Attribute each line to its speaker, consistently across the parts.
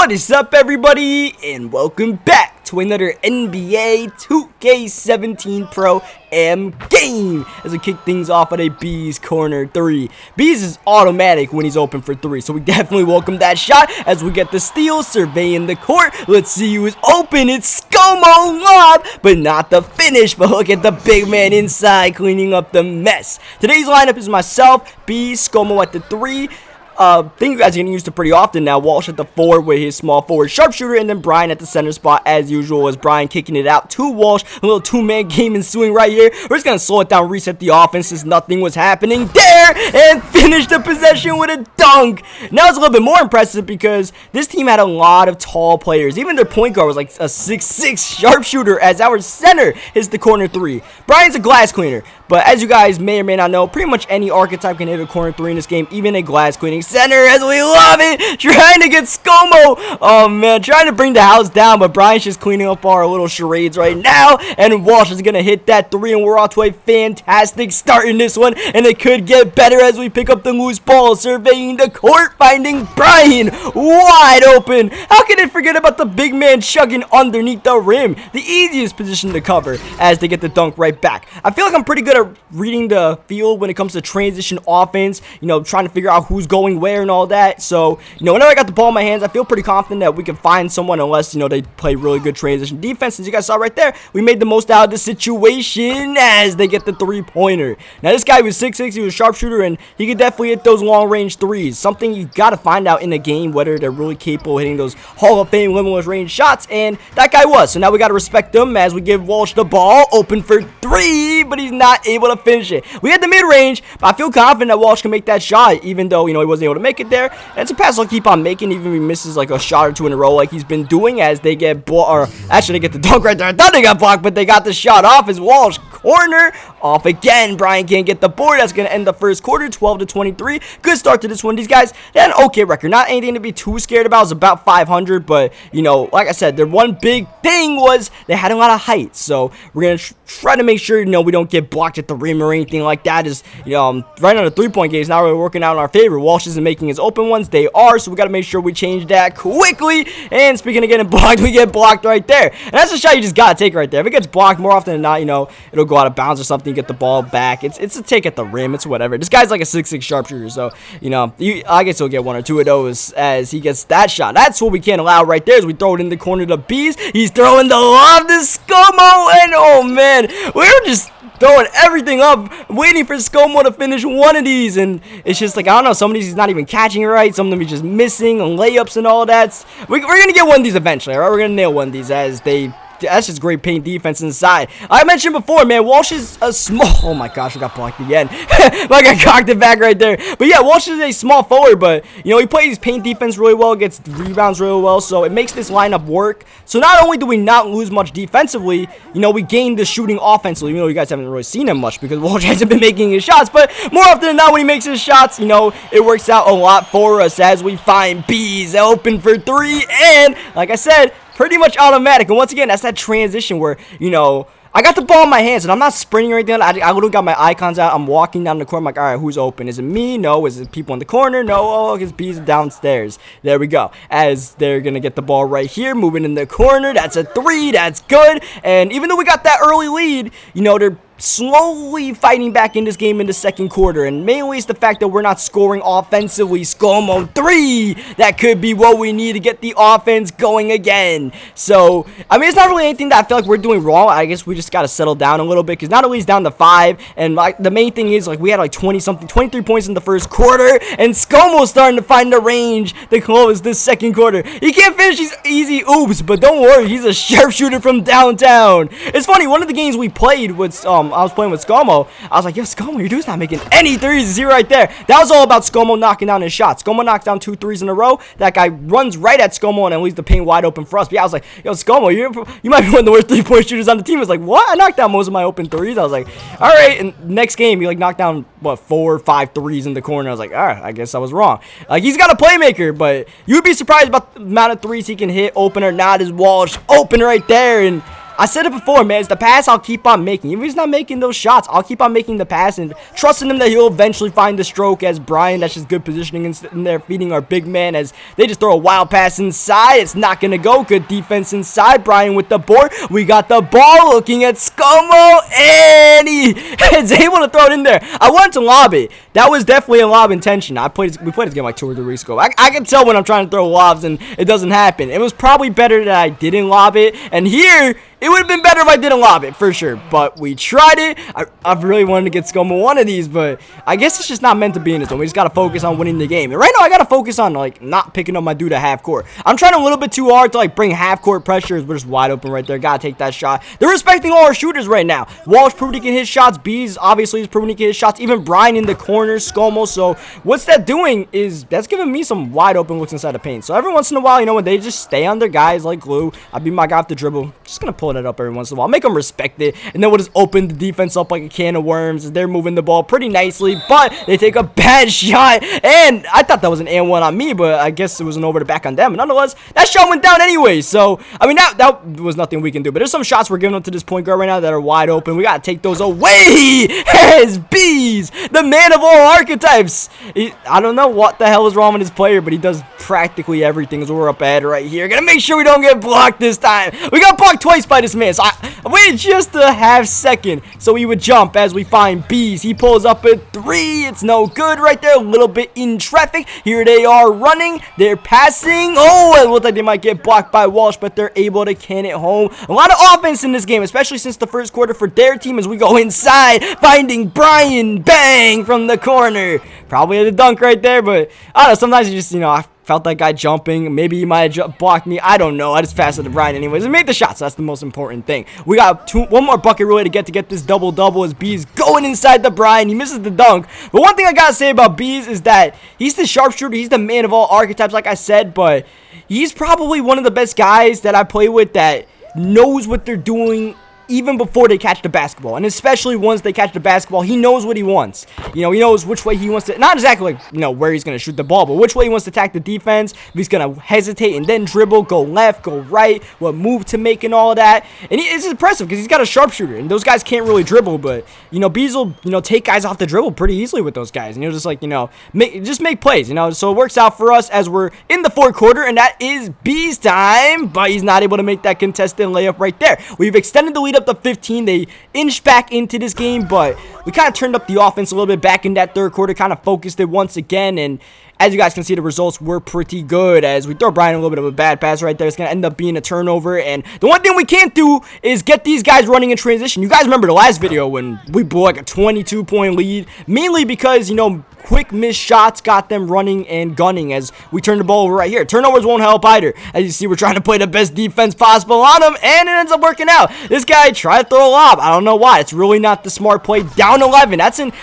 Speaker 1: What is up, everybody, and welcome back to another NBA 2K17 Pro Am game as we kick things off at a B's corner 3. B's is automatic when he's open for 3, so we definitely welcome that shot as we get the steal, surveying the court. Let's see who is open. It's Scomo lob, but not the finish. But look at the big man inside cleaning up the mess. Today's lineup is myself, B, Scomo at the 3. Thing you guys are getting used to pretty often now. Walsh at the 4 with his small forward sharpshooter, and then Brian at the center spot as usual, as Brian kicking it out to Walsh. A little two-man game ensuing right here. We're just gonna slow it down, reset the offense since nothing was happening there, and finish the possession with a dunk. Now it's a little bit more impressive because this team had a lot of tall players. Even their point guard was like a 6'6" sharpshooter, as our center hits the corner 3. Brian's a glass cleaner, but as you guys may or may not know, pretty much any archetype can hit a corner 3 in this game, even a glass cleaning center, as we love it. Trying to get Scomo. Oh man, trying to bring the house down, but Brian's just cleaning up our little charades right now, and Walsh is gonna hit that 3, and we're off to a fantastic start in this one, and it could get better as we pick up the loose ball, surveying the court, finding Brian wide open. How can I forget about the big man chugging underneath the rim? The easiest position to cover as they get the dunk right back. I feel like I'm pretty good at reading the field when it comes to transition offense, you know, trying to figure out who's going where and all that. So, you know, whenever I got the ball in my hands, I feel pretty confident that we can find someone, unless, you know, they play really good transition defense. As you guys saw right there, we made the most out of the situation as they get the 3-pointer. Now, this guy was 6'6", he was a sharpshooter, and he could definitely hit those long-range threes. Something you got to find out in a game, whether they're really capable of hitting those Hall of Fame limitless range shots, and that guy was. So now we got to respect them as we give Walsh the ball, open for 3, but he's not able to finish it. We had the mid-range, but I feel confident that Walsh can make that shot, even though, you know, he wasn't able to make it there. And it's a pass he'll keep on making, even if he misses like a shot or 2 in a row like he's been doing, as they get or actually they get the dunk right there. I thought they got blocked, but they got the shot off as Walsh corner off again. Brian can't get the board. That's going to end the first quarter, 12-23. Good start to this one. These guys, they had an okay record. Not anything to be too scared about. It was about 500, but, you know, like I said, their one big thing was they had a lot of height. So we're going to try to make sure, you know, we don't get blocked at the rim or anything like that. Is, you know, right on the 3-point game is not really working out in our favor. Walsh isn't making his open ones. They are, so we got to make sure we change that quickly. And speaking of getting blocked, we get blocked right there. And that's a shot you just got to take right there. If it gets blocked more often than not, you know, it'll go out of bounds or something. You get the ball back. It's a take at the rim. It's whatever. This guy's like a 6'6" sharpshooter, so, you know, I guess he'll get 1 or 2 of those as he gets that shot. That's what we can't allow right there, as we throw it in the corner to Bees. He's throwing the lob to Scomo, and oh man, we're just throwing everything up, waiting for Scomo to finish one of these, and it's just like, I don't know, some of these he's not even catching it right, some of them he's just missing on layups and all that. We're gonna get one of these eventually, alright? We're gonna nail one of these, as that's just great paint defense inside. I mentioned before, man, Walsh is a small... Oh my gosh, I got blocked again. Like I cocked it back right there. But yeah, Walsh is a small forward, but, you know, he plays paint defense really well, gets rebounds really well, so it makes this lineup work. So not only do we not lose much defensively, you know, we gain the shooting offensively, even though you guys haven't really seen him much because Walsh hasn't been making his shots. But more often than not, when he makes his shots, you know, it works out a lot for us as we find Bees open for 3. And, like I said, pretty much automatic. And once again, that's that transition where, you know, I got the ball in my hands and I'm not sprinting or anything. I literally got my icons out. I'm walking down the court. I'm like, all right, who's open? Is it me? No. Is it people in the corner? No. Oh, it's Bees downstairs. There we go. As they're going to get the ball right here, moving in the corner. That's a 3. That's good. And even though we got that early lead, you know, they're slowly fighting back in this game in the second quarter, and mainly it's the fact that we're not scoring offensively. Scomo 3, that could be what we need to get the offense going again. So I mean, it's not really anything that I feel like we're doing wrong. I guess we just got to settle down a little bit, because not only is down to 5, and like the main thing is, like, we had like 23 points in the first quarter, and Scomo's starting to find the range to close this second quarter. He can't finish these easy oops, but don't worry, he's a sharpshooter from downtown. It's funny, one of the games we played was I was playing with Scomo. I was like, yo, Scomo, your dude's not making any threes. See right there. That was all about Scomo knocking down his shots. Scomo knocks down 2 threes in a row. That guy runs right at Scomo and leaves the paint wide open for us. But yeah, I was like, yo, Scomo, you might be one of the worst 3-point shooters on the team. I was like, what? I knocked down most of my open threes. I was like, all right. And next game, he like knocked down, what, 4 or 5 threes in the corner. I was like, all right, I guess I was wrong. Like, he's got a playmaker, but you'd be surprised about the amount of threes he can hit, open or not. His Walsh open right there. And I said it before, man. It's the pass I'll keep on making. Even if he's not making those shots, I'll keep on making the pass and trusting him that he'll eventually find the stroke. As Brian, that's just good positioning in there, feeding our big man as they just throw a wild pass inside. It's not going to go. Good defense inside. Brian with the board. We got the ball, looking at Scomo, and he is able to throw it in there. I wanted to lob it. That was definitely a lob intention. We played this game like 2 or 3 weeks ago. I can tell when I'm trying to throw lobs and it doesn't happen. It was probably better that I didn't lob it. And here, it would have been better if I didn't lob it, for sure. But we tried it. I really wanted to get Scomo one of these, but I guess it's just not meant to be in this one. We just got to focus on winning the game. And right now, I got to focus on, like, not picking up my dude at half court. I'm trying a little bit too hard to, like, bring half court pressure. We're just wide open right there. Got to take that shot. They're respecting all our shooters right now. Walsh proved he can hit shots. Bees, obviously, is proving he can hit shots. Even Brian in the corner, Scomo. So what's that doing is that's giving me some wide open looks inside the paint. So every once in a while, you know, when they just stay on their guys like glue, I beat my guy off the dribble. Just going to pull that up every once in a while. Make them respect it, and then we'll just open the defense up like a can of worms. They're moving the ball pretty nicely, but they take a bad shot, and I thought that was an and one on me, but I guess it was an over the back on them. But nonetheless, that shot went down anyway, so I mean that was nothing we can do. But there's some shots we're giving up to this point guard right now that are wide open. We gotta take those away. As Bees, the man of all archetypes. I don't know what the hell is wrong with this player, but he does practically everything. As we're up ahead right here, gonna make sure we don't get blocked this time. We got blocked twice by this man, so I waited just a half second so he would jump as we find Bees. He pulls up a 3. It's no good right there. A little bit in traffic. Here they are running. They're passing. Oh, it looked like they might get blocked by Walsh, but they're able to can it home. A lot of offense in this game, especially since the first quarter for their team as we go inside, finding Brian. Bang from the corner. Probably had a dunk right there, but I don't know. Sometimes you just, you know, I felt that guy jumping. Maybe he might have blocked me. I don't know. I just passed it to Brian anyways. And made the shots. So that's the most important thing. We got one more bucket really to get this double-double as Bees going inside the Brian. He misses the dunk. But one thing I got to say about Bees is that he's the sharpshooter. He's the man of all archetypes, like I said. But he's probably one of the best guys that I play with that knows what they're doing even before they catch the basketball, and especially once they catch the basketball, he knows what he wants. You know, he knows which way he wants to, not exactly like, you know, where he's going to shoot the ball, but which way he wants to attack the defense. If he's going to hesitate and then dribble, go left, go right, what move to make and all of that. And it's impressive because he's got a sharpshooter, and those guys can't really dribble, but, you know, Bees will, you know, take guys off the dribble pretty easily with those guys, and he'll just, like, you know, make plays, you know. So it works out for us as we're in the fourth quarter, and that is Bees time, but he's not able to make that contested layup right there. We've extended the lead up to 15. They inched back into this game, but we kind of turned up the offense a little bit back in that third quarter, kind of focused it once again, and as you guys can see, the results were pretty good as we throw Brian a little bit of a bad pass right there. It's going to end up being a turnover, and the one thing we can't do is get these guys running in transition. You guys remember the last video when we blew like a 22-point lead, mainly because, you know, quick missed shots got them running and gunning as we turn the ball over right here. Turnovers won't help either. As you see, we're trying to play the best defense possible on him, and it ends up working out. This guy tried to throw a lob. I don't know why. It's really not the smart play. Down 11. That's an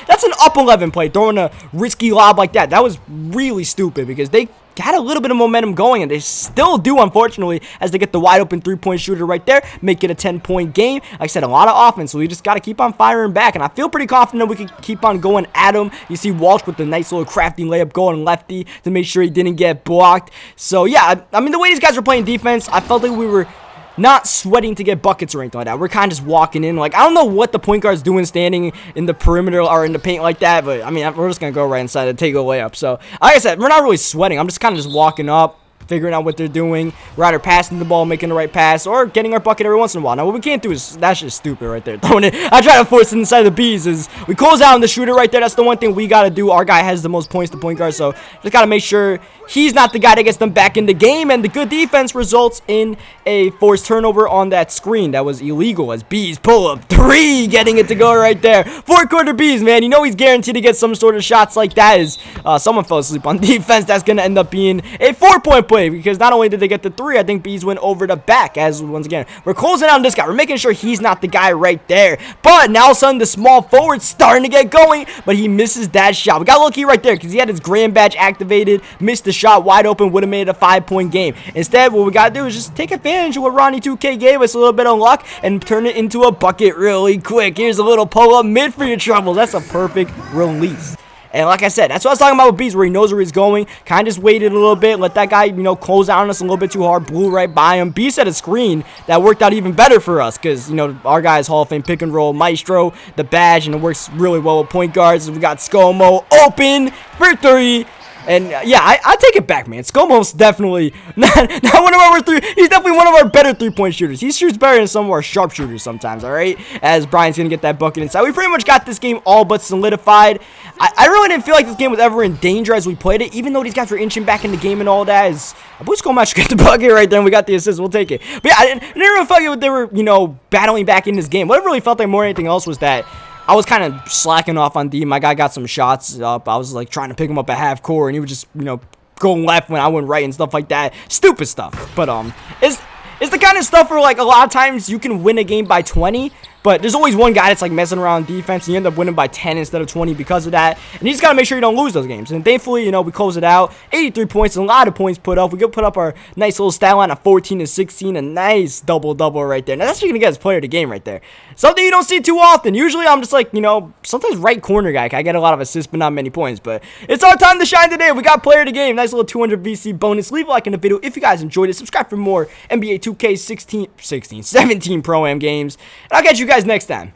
Speaker 1: up 11 play. Throwing a risky lob like that. That was really stupid because they had a little bit of momentum going, and they still do, unfortunately, as they get the wide open 3-point shooter right there, make it a 10-point game. Like I said, a lot of offense, so we just got to keep on firing back, and I feel pretty confident we can keep on going at him. You see Walsh with the nice little crafty layup going lefty to make sure he didn't get blocked. So yeah, I mean, the way these guys were playing defense, I felt like we were not sweating to get buckets or anything like that. We're kind of just walking in. Like, I don't know what the point guard's doing standing in the perimeter or in the paint like that, but, I mean, we're just going to go right inside and take a layup. So, like I said, we're not really sweating. I'm just kind of just walking up, figuring out what they're doing. We're either passing the ball, making the right pass, or getting our bucket every once in a while. Now, what we can't do is, that's just stupid right there. Throwing it. I try to force it inside the Bees as we close out on the shooter right there. That's the one thing we got to do. Our guy has the most points to point guard, so just got to make sure he's not the guy that gets them back in the game, and the good defense results in a forced turnover on that screen. That was illegal as Bees pull up 3, getting it to go right there. Fourth quarter Bees, man. You know he's guaranteed to get some sort of shots like that as someone fell asleep on defense. That's going to end up being a 4-point play because not only did they get the 3, I think Bees went over the back as, once again, we're closing out on this guy. We're making sure he's not the guy right there. But now all of a sudden, the small forward's starting to get going, but he misses that shot. We got lucky right there because he had his Graham badge activated, missed the shot wide open, would have made it a 5-point game. Instead, what we got to do is just take advantage of what Ronnie 2K gave us, a little bit of luck, and turn it into a bucket really quick. Here's a little pull-up mid for your troubles. That's a perfect release. And like I said, that's what I was talking about with Bees, where he knows where he's going. Kind of just waited a little bit, let that guy, you know, close out on us a little bit too hard, blew right by him. Bees had a screen that worked out even better for us because, you know, our guy is Hall of Fame pick and roll maestro, the badge, and it works really well with point guards. We got ScoMo open for 3. And yeah, I take it back, man. ScoMo's definitely not one of our he's definitely one of our better 3-point shooters. He shoots better than some of our sharpshooters sometimes, all right? As Brian's going to get that bucket inside. We pretty much got this game all but solidified. I really didn't feel like this game was ever in danger as we played it, even though these guys were inching back in the game and all that. I believe ScoMo should get the bucket right there, and we got the assist. We'll take it. But yeah, I didn't really feel like they were, you know, battling back in this game. What it really felt like more than anything else was that I was kind of slacking off on D. My guy got some shots up. I was like trying to pick him up at half court, and he would just, you know, go left when I went right and stuff like that. Stupid stuff. But it's the kind of stuff where, like, a lot of times you can win a game by 20, but there's always one guy that's, like, messing around defense, and you end up winning by 10 instead of 20 because of that. And you just got to make sure you don't lose those games. And thankfully, you know, we close it out. 83 points, a lot of points put up. We could put up our nice little stat line of 14 and 16, a nice double-double right there. Now, that's actually going to get us player of the game right there. Something you don't see too often. Usually, I'm just like, you know, sometimes right corner guy. I get a lot of assists, but not many points. But it's our time to shine today. We got player of the game. Nice little 200 VC bonus. Leave a like in the video if you guys enjoyed it. Subscribe for more NBA 2K 17 Pro-Am games. And I'll catch you guys next time.